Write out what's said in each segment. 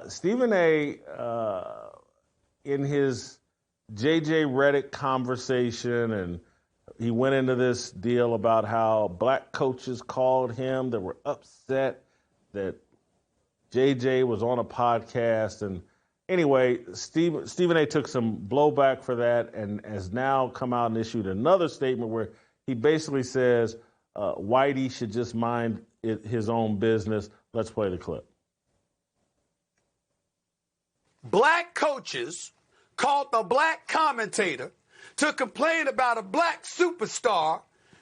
Stephen A., in his J.J. Redick conversation, and he went into this deal about how black coaches called him that were upset that J.J. was on a podcast. And anyway, Stephen A. took some blowback for that and has now come out and issued another statement where he basically says Whitey should just mind his own business. Let's play the clip. Black coaches called the black commentator to complain about a black superstar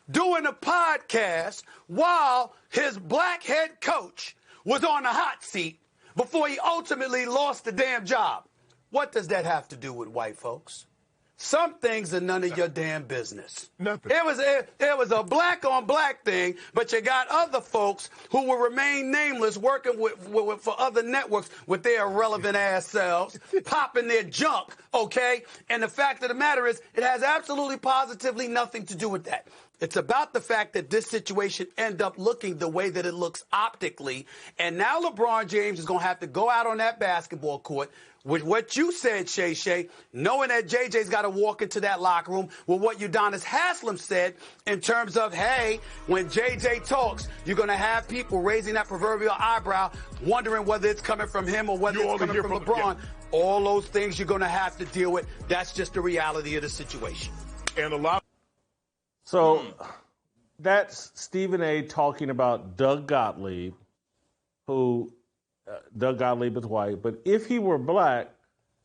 doing a podcast while his black head coach was on the hot seat before he ultimately lost the damn job. What does that have to do with white folks? Some things are none of your damn business. Nothing. It was a black on black thing, but you got other folks who will remain nameless working for other networks with their irrelevant ass selves, popping their junk, okay? And the fact of the matter is, it has absolutely positively nothing to do with that. It's about the fact that this situation ended up looking the way that it looks optically. And now LeBron James is going to have to go out on that basketball court with what you said, Shay, knowing that JJ's got to walk into that locker room with what Udonis Haslem said in terms of, hey, when JJ talks, you're going to have people raising that proverbial eyebrow, wondering whether it's coming from him or whether it's coming from LeBron. Yeah. All those things you're going to have to deal with. That's just the reality of the situation. And a lot. So that's Stephen A. talking about Doug Gottlieb, who Doug Gottlieb is white. But if he were black,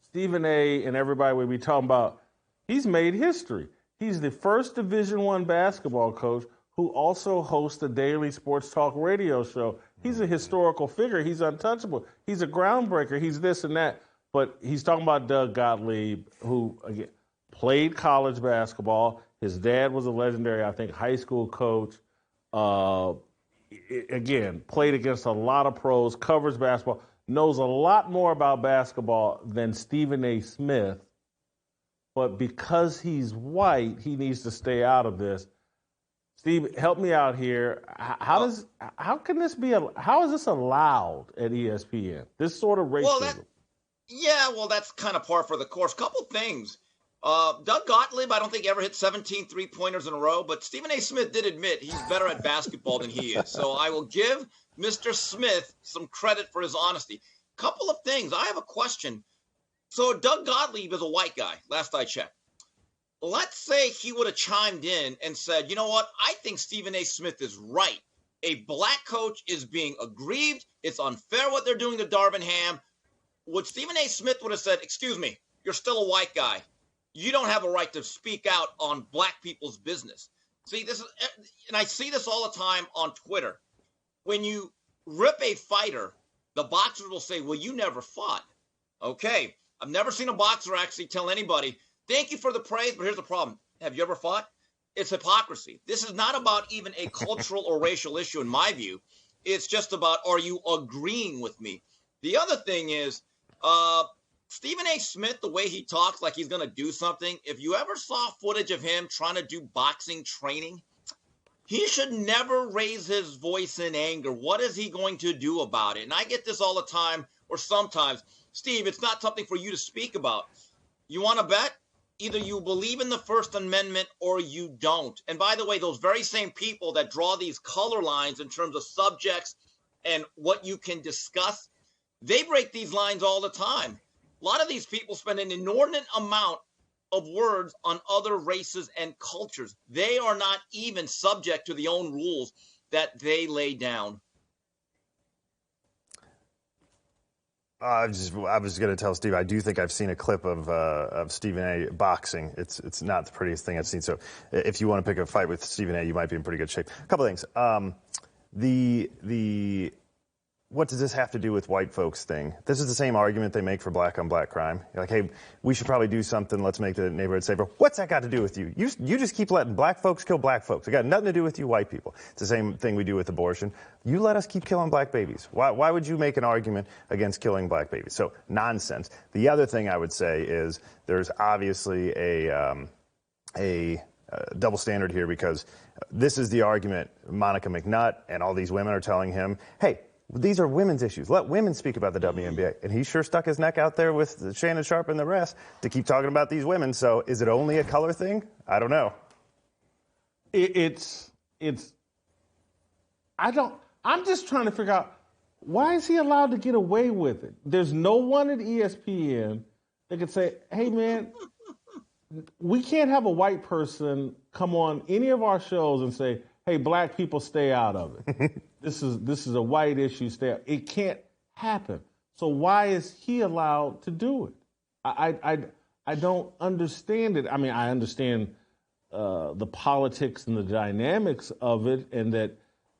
Stephen A. and everybody would be talking about he's made history. He's the first Division I basketball coach who also hosts a daily sports talk radio show. He's a historical figure. He's untouchable. He's a groundbreaker. He's this and that. But he's talking about Doug Gottlieb, who, again, played college basketball. His dad was a legendary, I think, high school coach. Again, played against a lot of pros, covers basketball, knows a lot more about basketball than Stephen A. Smith. But because he's white, he needs to stay out of this. Steve, help me out here. How is this allowed at ESPN? This sort of racism. Well, that's kind of par for the course. Couple things. Doug Gottlieb, I don't think ever hit 17 three-pointers in a row, but Stephen A. Smith did admit he's better at basketball than he is. So I will give Mr. Smith some credit for his honesty. Couple of things. I have a question. So Doug Gottlieb is a white guy, last I checked. Let's say he would have chimed in and said, you know what, I think Stephen A. Smith is right. A black coach is being aggrieved. It's unfair what they're doing to Darvin Ham. Would Stephen A. Smith would have said, excuse me, you're still a white guy. You don't have a right to speak out on black people's business. See, this is, and I see this all the time on Twitter. When you rip a fighter, the boxers will say, well, you never fought. Okay, I've never seen a boxer actually tell anybody, thank you for the praise, but here's the problem. Have you ever fought? It's hypocrisy. This is not about even a cultural or racial issue in my view. It's just about, are you agreeing with me? The other thing is, Stephen A. Smith, the way he talks like he's going to do something, if you ever saw footage of him trying to do boxing training, he should never raise his voice in anger. What is he going to do about it? And I get this all the time, or sometimes. Steve, it's not something for you to speak about. You want to bet? Either you believe in the First Amendment or you don't. And by the way, those very same people that draw these color lines in terms of subjects and what you can discuss, they break these lines all the time. A lot of these people spend an inordinate amount of words on other races and cultures. They are not even subject to the own rules that they lay down. I was going to tell Steve, I do think I've seen a clip of Stephen A. boxing. It's not the prettiest thing I've seen. So if you want to pick a fight with Stephen A., you might be in pretty good shape. A couple of things. What does this have to do with white folks thing? This is the same argument they make for black on black crime. You're like, hey, we should probably do something. Let's make the neighborhood safer. What's that got to do with you? You just keep letting black folks kill black folks. It got nothing to do with you white people. It's the same thing we do with abortion. You let us keep killing black babies. Why would you make an argument against killing black babies? So nonsense. The other thing I would say is there's obviously a double standard here because this is the argument Monica McNutt and all these women are telling him, hey, these are women's issues. Let women speak about the WNBA. And he sure stuck his neck out there with Shannon Sharpe and the rest to keep talking about these women. So is it only a color thing? I don't know. I'm just trying to figure out, why is he allowed to get away with it? There's no one at ESPN that can say, hey, man, we can't have a white person come on any of our shows and say, hey, black people, stay out of it. This is a white issue. Stay out. It can't happen. So why is he allowed to do it? I don't understand it. I mean, I understand the politics and the dynamics of it, and that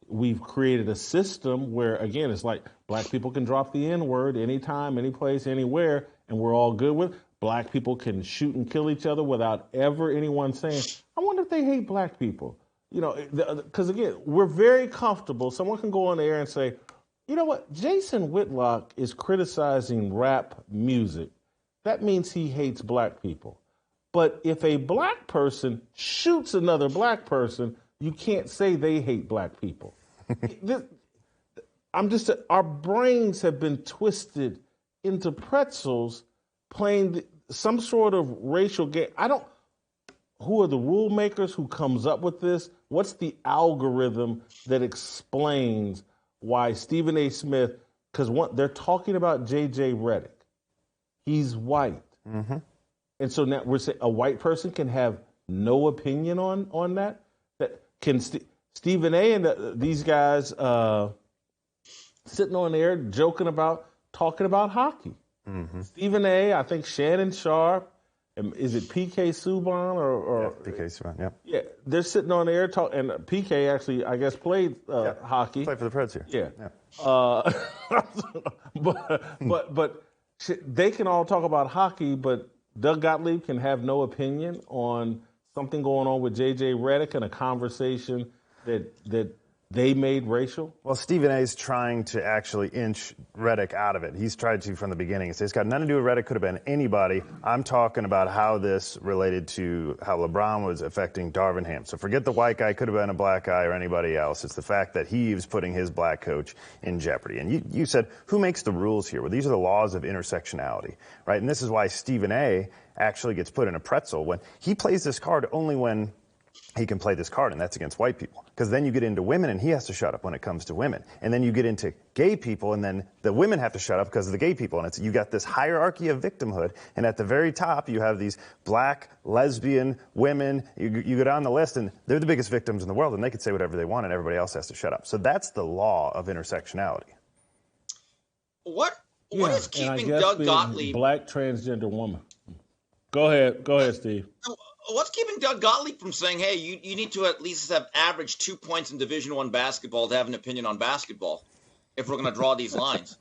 we've created a system where, again, it's like black people can drop the N-word anytime, any place, anywhere, and we're all good with it. Black people can shoot and kill each other without ever anyone saying, I wonder if they hate black people. You know, because, again, we're very comfortable. Someone can go on the air and say, you know what, Jason Whitlock is criticizing rap music. That means he hates black people. But if a black person shoots another black person, you can't say they hate black people. Our brains have been twisted into pretzels playing some sort of racial game. Who are the rule makers? Who comes up with this? What's the algorithm that explains why Stephen A. Smith, because they're talking about J.J. Redick. He's white. Mm-hmm. And so now we're saying a white person can have no opinion on that? Can Stephen A. and these guys sitting on there talking about hockey? Mm-hmm. Stephen A., I think Shannon Sharpe, is it PK Subban or PK Subban? Yeah. Yeah, they're sitting on there talking, and PK actually, I guess, played hockey. Played for the Preds here. Yeah. But they can all talk about hockey, but Doug Gottlieb can have no opinion on something going on with J.J. Redick and a conversation that they made racial? Well, Stephen A. is trying to actually inch Redick out of it. He's tried to from the beginning. It's got nothing to do with Redick. Could have been anybody. I'm talking about how this related to how LeBron was affecting Darvin Ham. So forget the white guy. Could have been a black guy or anybody else. It's the fact that he was putting his black coach in jeopardy. And you said, who makes the rules here? Well, these are the laws of intersectionality, right? And this is why Stephen A. actually gets put in a pretzel when he plays this card only when he can play this card, and that's against white people. Because then you get into women, and he has to shut up when it comes to women. And then you get into gay people, and then the women have to shut up because of the gay people. And you got this hierarchy of victimhood, and at the very top, you have these black, lesbian women. You go down the list, and they're the biggest victims in the world, and they could say whatever they want, and everybody else has to shut up. So that's the law of intersectionality. What is keeping Doug Gottlieb? Black transgender woman. Go ahead, Steve. What's keeping Doug Gottlieb from saying, hey, you need to at least have averaged 2 points in Division I basketball to have an opinion on basketball if we're going to draw these lines?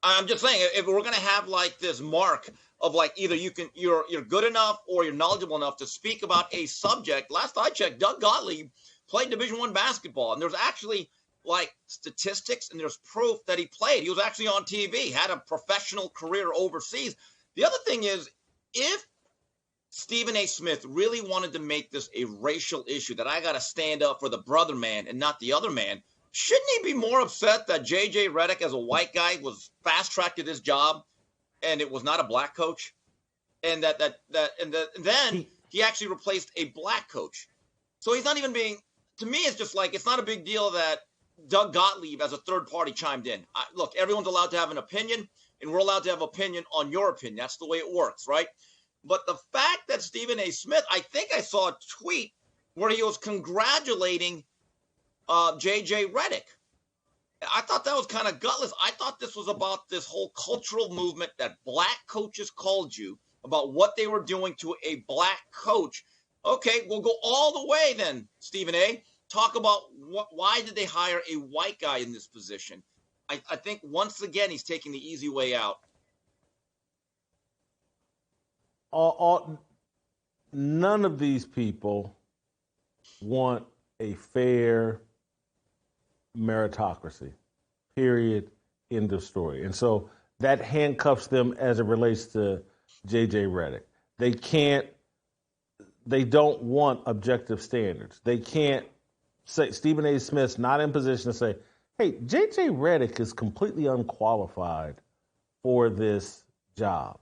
I'm just saying, if we're going to have like this mark of like either you're good enough or you're knowledgeable enough to speak about a subject. Last I checked, Doug Gottlieb played Division I basketball, and there's actually like statistics and there's proof that he played. He was actually on TV, had a professional career overseas. The other thing is, if Stephen A. Smith really wanted to make this a racial issue, that I got to stand up for the brother man and not the other man, shouldn't he be more upset that J.J. Redick, as a white guy, was fast-tracked to this job and it was not a black coach? And then he actually replaced a black coach. So he's not even being, to me, it's just like, it's not a big deal that Doug Gottlieb as a third party chimed in. Look, everyone's allowed to have an opinion, and we're allowed to have opinion on your opinion. That's the way it works, right? But the fact that Stephen A. Smith, I think I saw a tweet where he was congratulating J.J. Redick. I thought that was kind of gutless. I thought this was about this whole cultural movement that black coaches called you about what they were doing to a black coach. Okay, we'll go all the way then, Stephen A. Talk about why did they hire a white guy in this position? I think once again he's taking the easy way out. None of these people want a fair meritocracy, period, end of story. And so that handcuffs them as it relates to J.J. Redick. They don't want objective standards. They can't say, Stephen A. Smith's not in position to say, hey, J.J. Redick is completely unqualified for this job.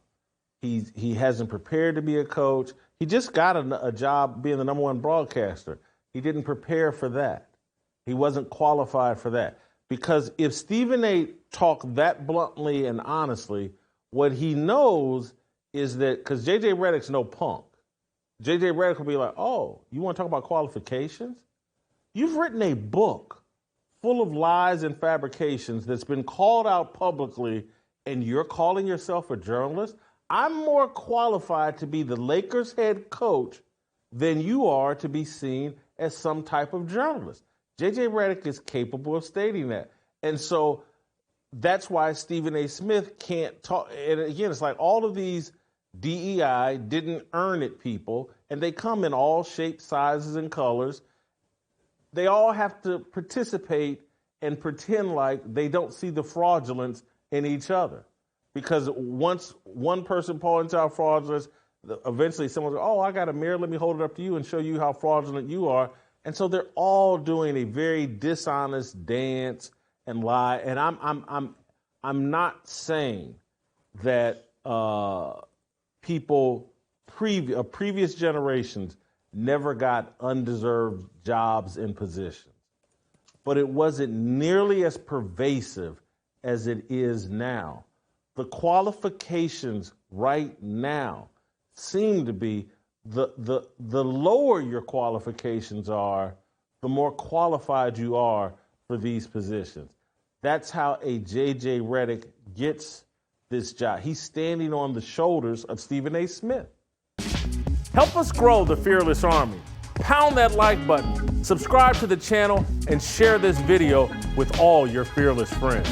He hasn't prepared to be a coach. He just got a job being the number one broadcaster. He didn't prepare for that. He wasn't qualified for that. Because if Stephen A. talked that bluntly and honestly, what he knows is that, because J.J. Redick's no punk. J.J. Redick will be like, oh, you want to talk about qualifications? You've written a book full of lies and fabrications that's been called out publicly, and you're calling yourself a journalist? I'm more qualified to be the Lakers head coach than you are to be seen as some type of journalist. J.J. Redick is capable of stating that. And so that's why Stephen A. Smith can't talk. And again, it's like all of these DEI didn't earn it people, and they come in all shapes, sizes, and colors. They all have to participate and pretend like they don't see the fraudulence in each other. Because once one person points out fraudulence, eventually someone goes, oh, I got a mirror, let me hold it up to you and show you how fraudulent you are. And so they're all doing a very dishonest dance and lie. And I'm not saying that people of previous generations never got undeserved jobs and positions. But it wasn't nearly as pervasive as it is now. The qualifications right now seem to be the lower your qualifications are, the more qualified you are for these positions. That's how a J.J. Redick gets this job. He's standing on the shoulders of Stephen A. Smith. Help us grow the Fearless Army. Pound that like button, subscribe to the channel, and share this video with all your fearless friends.